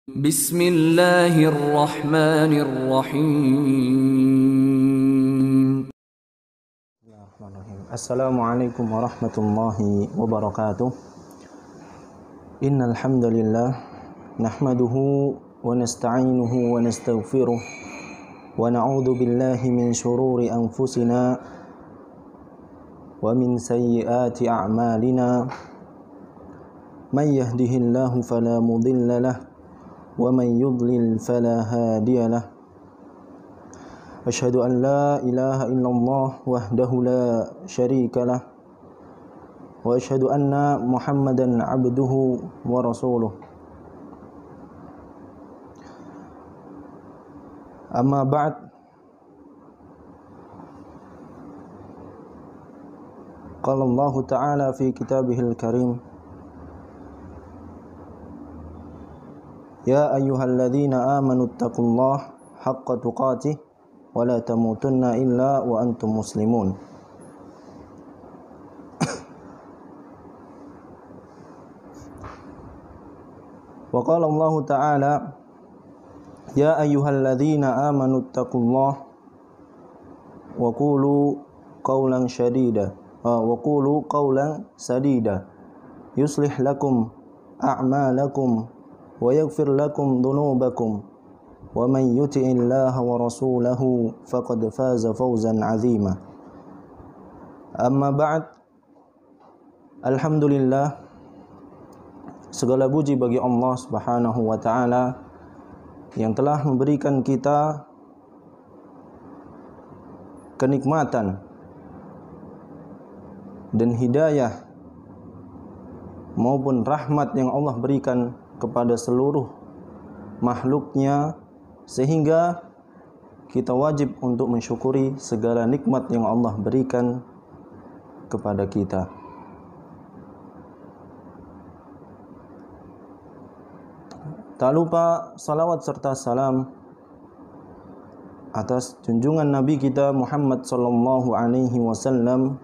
Bismillahirrahmanirrahim. Assalamualaikum warahmatullahi wabarakatuh. Innal hamdalillah nahmaduhu wa nasta'inuhu wa nastaghfiruh wa na'udzu billahi min shururi anfusina wa min sayyiati a'malina. Man yahdihillahu fala mudilla lahu wa man yudlil fala hadiya lahu. Asyhadu an la ilaha illallah wahdahu la syarika lah wa asyhadu anna Muhammadan abduhu wa rasuluh. Amma ba'd. Qala Allah Ta'ala fi kitabihil karim, ya ayyuhalladzina amanu taqullaha haqqa tuqatih wa la tamutunna illa wa antum muslimun. Wa qala Allah Ta'ala, ya ayyuhalladzina amanu taqullaha wa qulu qawlan sadida yuslih lakum a'malakum wa yaghfir lakum dhunubakum wa man yuti'illaha wa rasulahu faqad faza fawzan 'azima. Amma ba'd. Alhamdulillah, segala puji bagi Allah Subhanahu wa taala yang telah memberikan kita kenikmatan dan hidayah maupun rahmat yang Allah berikan kepada seluruh makhluknya, sehingga kita wajib untuk mensyukuri segala nikmat yang Allah berikan kepada kita. Tak lupa salawat serta salam atas junjungan Nabi kita Muhammad sallallahu alaihi wasallam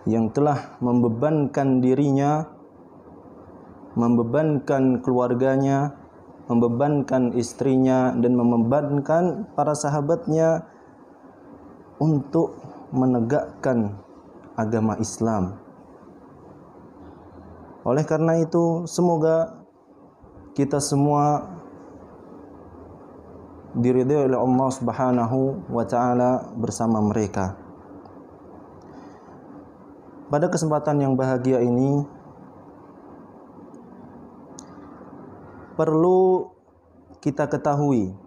yang telah membebankan dirinya, membebankan keluarganya, membebankan istrinya, dan membebankan para sahabatnya untuk menegakkan agama Islam. Oleh karena itu, semoga kita semua diridhai oleh Allah Subhanahu wa taala bersama mereka. Pada kesempatan yang bahagia ini, perlu kita ketahui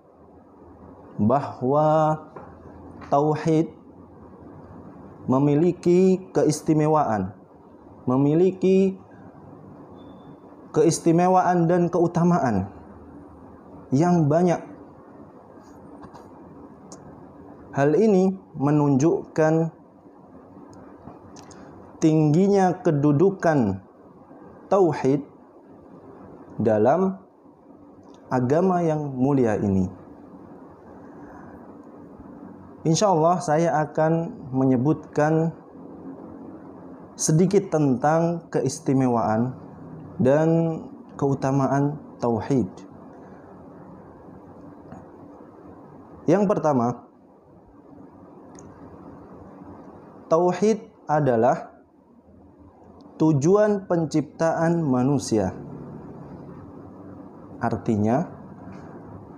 bahwa tauhid memiliki keistimewaan, dan keutamaan yang banyak. Hal ini menunjukkan tingginya kedudukan tauhid dalam agama yang mulia ini. Insyaallah saya akan menyebutkan sedikit tentang keistimewaan dan keutamaan tauhid. Yang pertama, tauhid adalah tujuan penciptaan manusia. Artinya,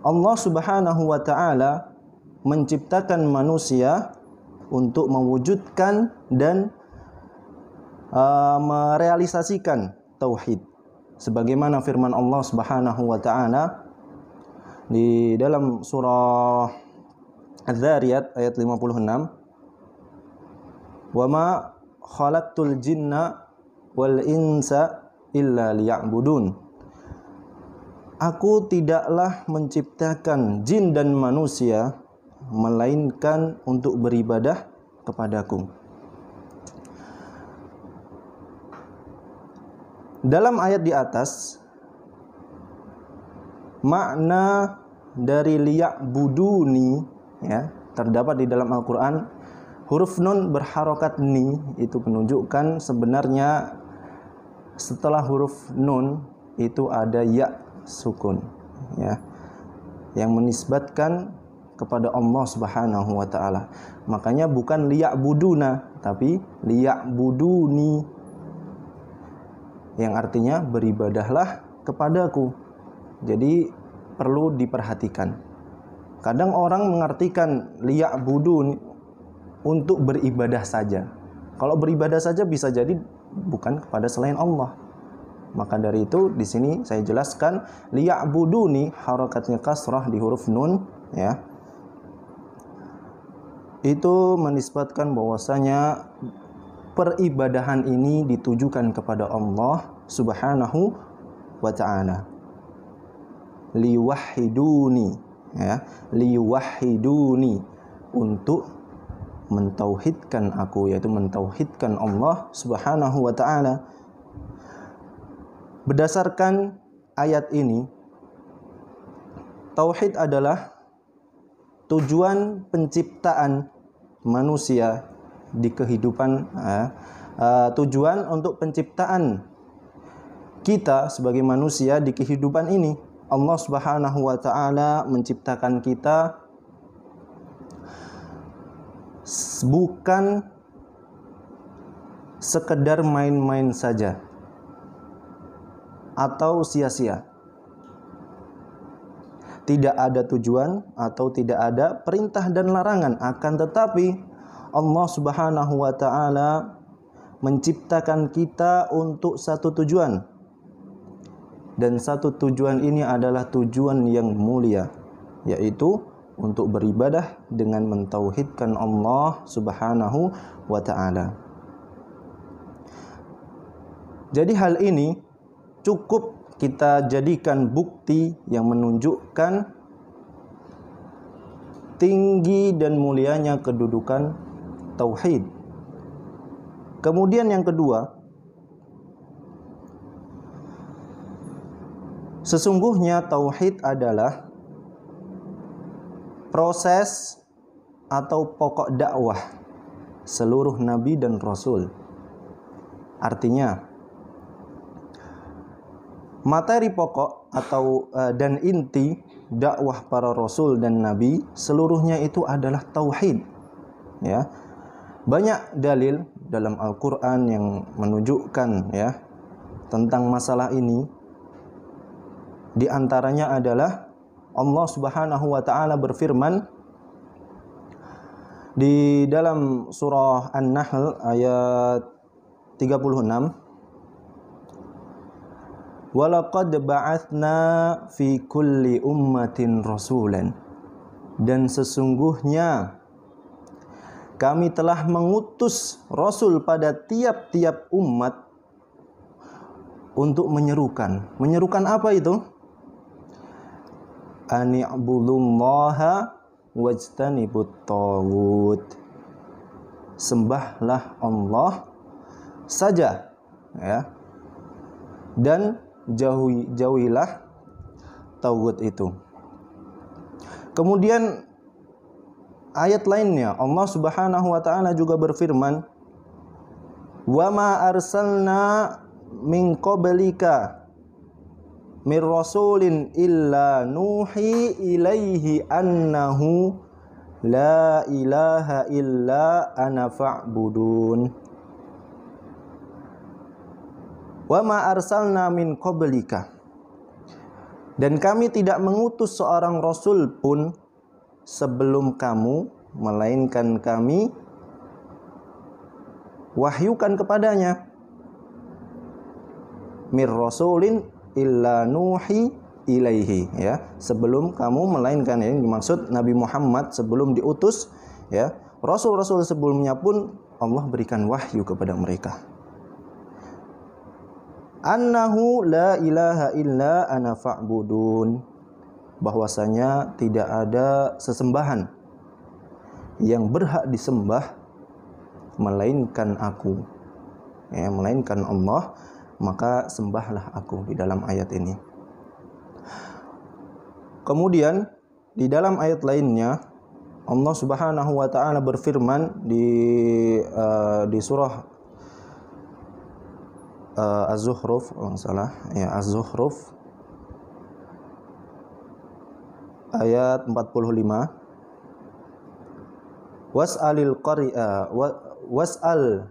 Allah Subhanahu wa taala menciptakan manusia untuk mewujudkan dan merealisasikan tauhid. Sebagaimana firman Allah Subhanahu wa taala di dalam surah Az-Zariyat ayat 56, "Wa ma khalaqtul jinna wal insa illa liya'budun." Aku tidaklah menciptakan jin dan manusia melainkan untuk beribadah kepadaku. Dalam ayat di atas, makna dari liya'buduni ya, terdapat di dalam Al-Qur'an huruf nun berharokat ni. Itu menunjukkan sebenarnya setelah huruf nun itu ada ya sukun, ya, yang menisbatkan kepada Allah Subhanahu wa taala. Makanya bukan liya'buduna, tapi liya'buduni, yang artinya beribadahlah kepadaku. Jadi perlu diperhatikan. Kadang orang mengartikan liya'budun untuk beribadah saja. Kalau beribadah saja bisa jadi bukan kepada selain Allah. Maka dari itu di sini saya jelaskan liya'buduni, harakatnya kasrah di huruf nun, ya. Itu menisbatkan bahwasanya peribadahan ini ditujukan kepada Allah Subhanahu wa ta'ala. Liwahiduni, ya, liwahiduni, untuk mentauhidkan aku, yaitu mentauhidkan Allah Subhanahu wa ta'ala. Berdasarkan ayat ini, tauhid adalah tujuan penciptaan manusia di kehidupan, tujuan untuk penciptaan kita sebagai manusia di kehidupan ini. Allah Subhanahu wa ta'ala menciptakan kita bukan sekedar main-main saja atau sia-sia. Tidak ada tujuan atau tidak ada perintah dan larangan, akan tetapi Allah Subhanahu wa ta'ala menciptakan kita untuk satu tujuan. Dan satu tujuan ini adalah tujuan yang mulia, yaitu untuk beribadah dengan mentauhidkan Allah Subhanahu wa ta'ala. Jadi hal ini cukup kita jadikan bukti yang menunjukkan tinggi dan mulianya kedudukan tauhid. Kemudian yang kedua, sesungguhnya tauhid adalah proses atau pokok dakwah seluruh nabi dan rasul. Artinya, materi pokok atau dan inti dakwah para rasul dan nabi seluruhnya itu adalah tauhid. Ya. Banyak dalil dalam Al-Qur'an yang menunjukkan, ya, tentang masalah ini. Di antaranya adalah Allah Subhanahu wa ta'ala berfirman di dalam surah An-Nahl ayat 36, "Walaqad ba'atsna fi kulli ummatin rasulan." Dan sesungguhnya kami telah mengutus rasul pada tiap-tiap umat untuk menyerukan. Menyerukan apa itu? Ani'budullaha wajtanibut taghut. Sembahlah Allah saja, ya, dan jauhilah taghut itu. Kemudian ayat lainnya Allah Subhanahu wa ta'ala juga berfirman, "Wa ma arsalna min qablika mir rasulin illa nuhi ilaihi annahu la ilaha illa ana fa'budun." Wa ma arsalna min qablika, dan kami tidak mengutus seorang rasul pun sebelum kamu, melainkan kami wahyukan kepadanya. Mir rasulin illa nuhi ilaihi, ya, sebelum kamu, melainkan, ini dimaksud Nabi Muhammad sebelum diutus, ya, rasul-rasul sebelumnya pun Allah berikan wahyu kepada mereka. Annahu la ilaha illa ana fa'budun, bahwasanya tidak ada sesembahan yang berhak disembah melainkan aku, ya, melainkan Allah, maka sembahlah aku, di dalam ayat ini. Kemudian di dalam ayat lainnya Allah Subhanahu wa ta'ala berfirman di surah Az-Zukhruf, kalau salah ya, Az-Zukhruf ayat 45. Was'alil qari'a was'al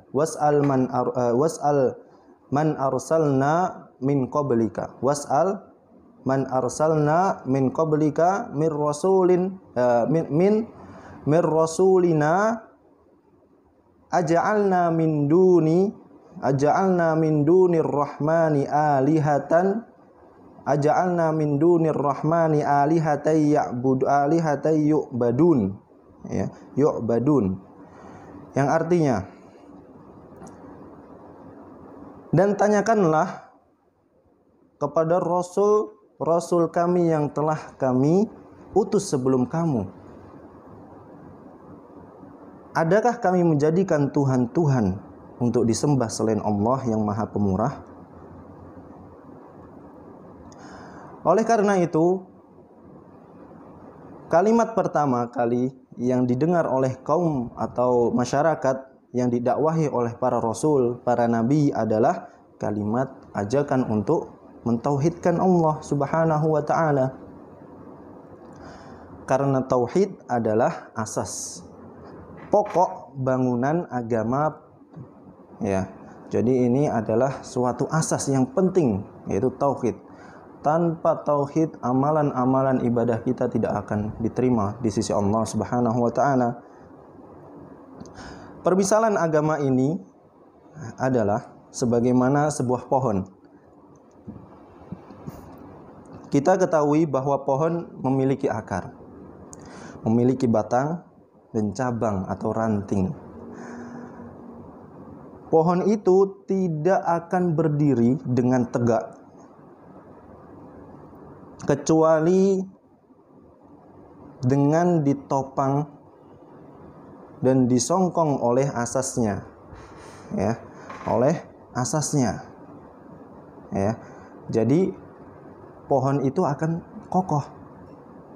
man arsalna min qablika man arsalna min qablika mir rasulin mir rasulina aja'alna min dunir rahmani alihatan yu'badun, ya, yu'badun, yang artinya, dan tanyakanlah kepada rasul kami yang telah kami utus sebelum kamu, adakah kami menjadikan Tuhan-Tuhan untuk disembah selain Allah yang Maha Pemurah? Oleh karena itu, kalimat pertama kali yang didengar oleh kaum atau masyarakat yang didakwahi oleh para rasul, para nabi adalah kalimat ajakan untuk mentauhidkan Allah Subhanahu wa taala. Karena tauhid adalah asas pokok bangunan agama, ya. Jadi ini adalah suatu asas yang penting, yaitu tauhid. Tanpa tauhid, amalan-amalan ibadah kita tidak akan diterima di sisi Allah Subhanahu wa taala. Permisalan agama ini adalah sebagaimana sebuah pohon. Kita ketahui bahwa pohon memiliki akar, memiliki batang dan cabang atau ranting. Pohon itu tidak akan berdiri dengan tegak kecuali dengan ditopang dan disongkong oleh asasnya, ya, oleh asasnya, ya. Jadi pohon itu akan kokoh,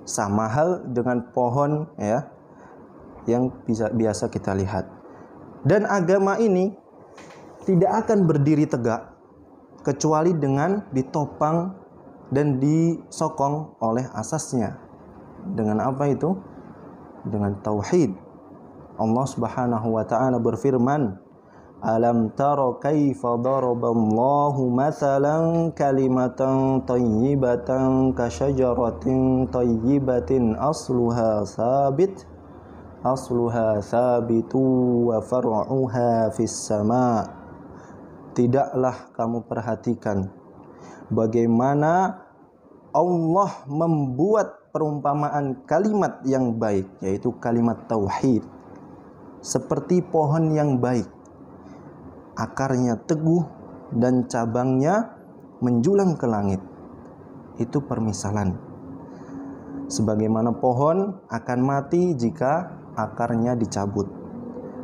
sama hal dengan pohon, ya, yang biasa kita lihat. Dan agama ini tidak akan berdiri tegak kecuali dengan ditopang dan disokong oleh asasnya. Dengan apa itu? Dengan tauhid. Allah Subhanahu wa taala berfirman, "Alam tara kaifa daraballahu mathalan kalimatan thayyibatan kasyajaratin thayyibatin asluha sabitu wa far'uha fis sama." Tidaklah kamu perhatikan bagaimana Allah membuat perumpamaan kalimat yang baik, yaitu kalimat tauhid, seperti pohon yang baik. Akarnya teguh dan cabangnya menjulang ke langit. Itu permisalan. Sebagaimana pohon akan mati jika akarnya dicabut.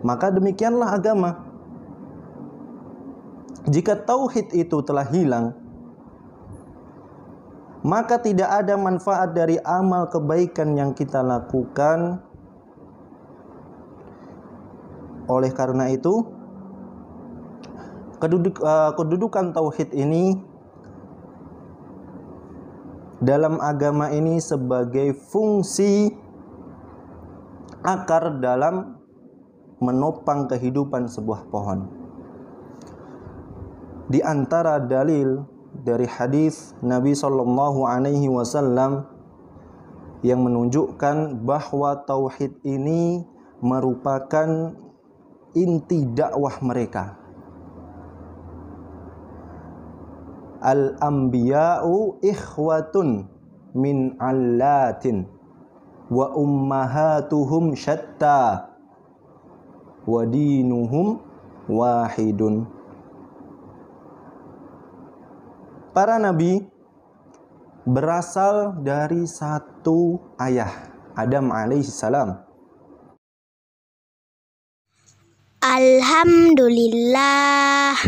Maka demikianlah agama. Jika tauhid itu telah hilang, maka tidak ada manfaat dari amal kebaikan yang kita lakukan. Oleh karena itu, kedudukan tauhid ini dalam agama ini sebagai fungsi akar dalam menopang kehidupan sebuah pohon. Di antara dalil dari hadis Nabi Shallallahu Alaihi Wasallam yang menunjukkan bahwa tauhid ini merupakan inti dakwah mereka. Al-anbiya'u ikhwatun min allatin wa ummahatuhum syatta wa dinuhum wahidun. Para nabi berasal dari satu ayah, Adam alaihissalam. Alhamdulillah.